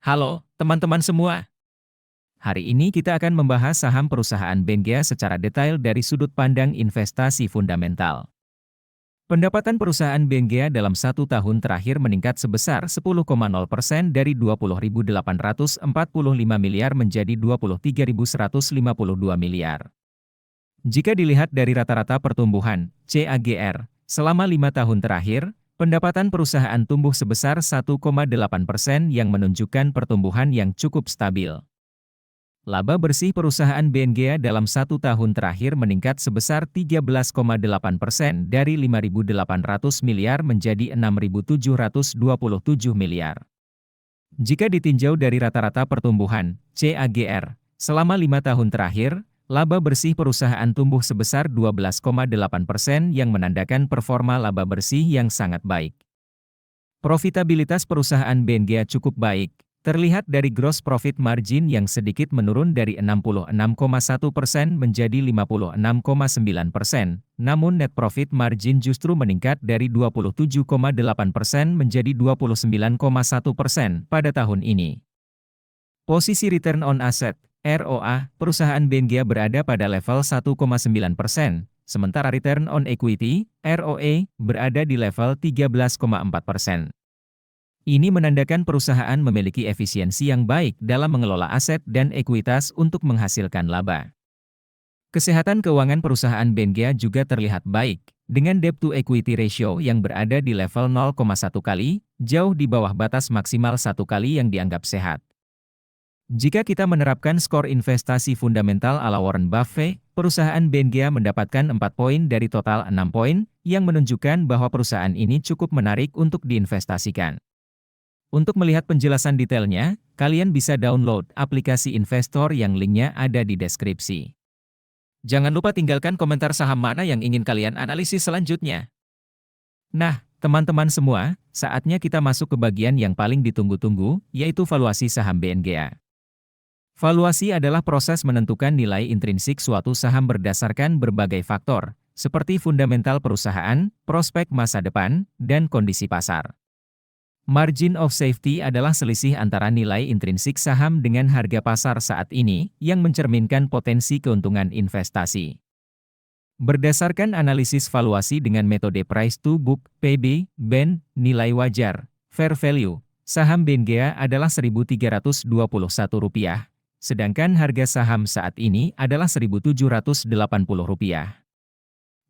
Halo, teman-teman semua. Hari ini kita akan membahas saham perusahaan Benghia secara detail dari sudut pandang investasi fundamental. Pendapatan perusahaan Benghia dalam 1 tahun terakhir meningkat sebesar 10,0% dari 20.845 miliar menjadi 23.152 miliar. Jika dilihat dari rata-rata pertumbuhan, CAGR, selama 5 tahun terakhir, pendapatan perusahaan tumbuh sebesar 1,8% yang menunjukkan pertumbuhan yang cukup stabil. Laba bersih perusahaan Benghia dalam 1 tahun terakhir meningkat sebesar 13,8% dari 5.800 miliar menjadi 6.727 miliar. Jika ditinjau dari rata-rata pertumbuhan, CAGR, selama 5 tahun terakhir, laba bersih perusahaan tumbuh sebesar 12,8% yang menandakan performa laba bersih yang sangat baik. Profitabilitas perusahaan Benghia cukup baik, terlihat dari gross profit margin yang sedikit menurun dari 66,1% menjadi 56,9%, namun net profit margin justru meningkat dari 27,8% menjadi 29,1% pada tahun ini. Posisi return on asset, ROA, perusahaan Benghia berada pada level 1,9%, sementara return on equity, ROE, berada di level 13,4%. Ini menandakan perusahaan memiliki efisiensi yang baik dalam mengelola aset dan ekuitas untuk menghasilkan laba. Kesehatan keuangan perusahaan Benghia juga terlihat baik, dengan debt to equity ratio yang berada di level 0,1 kali, jauh di bawah batas maksimal 1 kali yang dianggap sehat. Jika kita menerapkan skor investasi fundamental ala Warren Buffett, perusahaan Benghia mendapatkan 4 poin dari total 6 poin, yang menunjukkan bahwa perusahaan ini cukup menarik untuk diinvestasikan. Untuk melihat penjelasan detailnya, kalian bisa download aplikasi investor yang linknya ada di deskripsi. Jangan lupa tinggalkan komentar saham mana yang ingin kalian analisis selanjutnya. Nah, teman-teman semua, saatnya kita masuk ke bagian yang paling ditunggu-tunggu, yaitu valuasi saham Benghia. Valuasi adalah proses menentukan nilai intrinsik suatu saham berdasarkan berbagai faktor, seperti fundamental perusahaan, prospek masa depan, dan kondisi pasar. Margin of safety adalah selisih antara nilai intrinsik saham dengan harga pasar saat ini, yang mencerminkan potensi keuntungan investasi. Berdasarkan analisis valuasi dengan metode price to book, PB, BEN, nilai wajar, fair value, saham Benghia adalah Rp1.321, sedangkan harga saham saat ini adalah Rp1.780.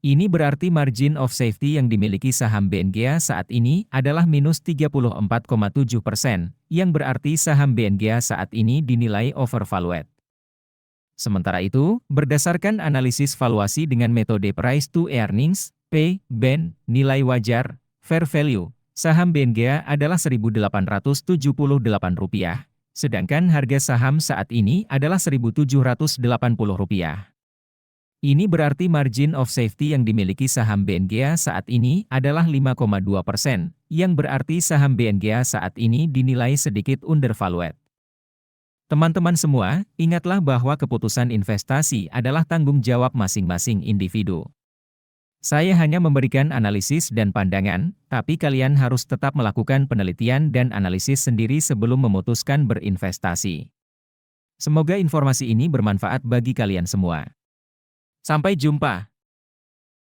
Ini berarti margin of safety yang dimiliki saham Benghia saat ini adalah minus 34,7%, yang berarti saham Benghia saat ini dinilai overvalued. Sementara itu, berdasarkan analisis valuasi dengan metode price to earnings, P, BEN, nilai wajar, fair value, saham Benghia adalah Rp1.878, sedangkan harga saham saat ini adalah Rp1.780. Ini berarti margin of safety yang dimiliki saham Benghia saat ini adalah 5,2%, yang berarti saham Benghia saat ini dinilai sedikit undervalued. Teman-teman semua, ingatlah bahwa keputusan investasi adalah tanggung jawab masing-masing individu. Saya hanya memberikan analisis dan pandangan, tapi kalian harus tetap melakukan penelitian dan analisis sendiri sebelum memutuskan berinvestasi. Semoga informasi ini bermanfaat bagi kalian semua. Sampai jumpa.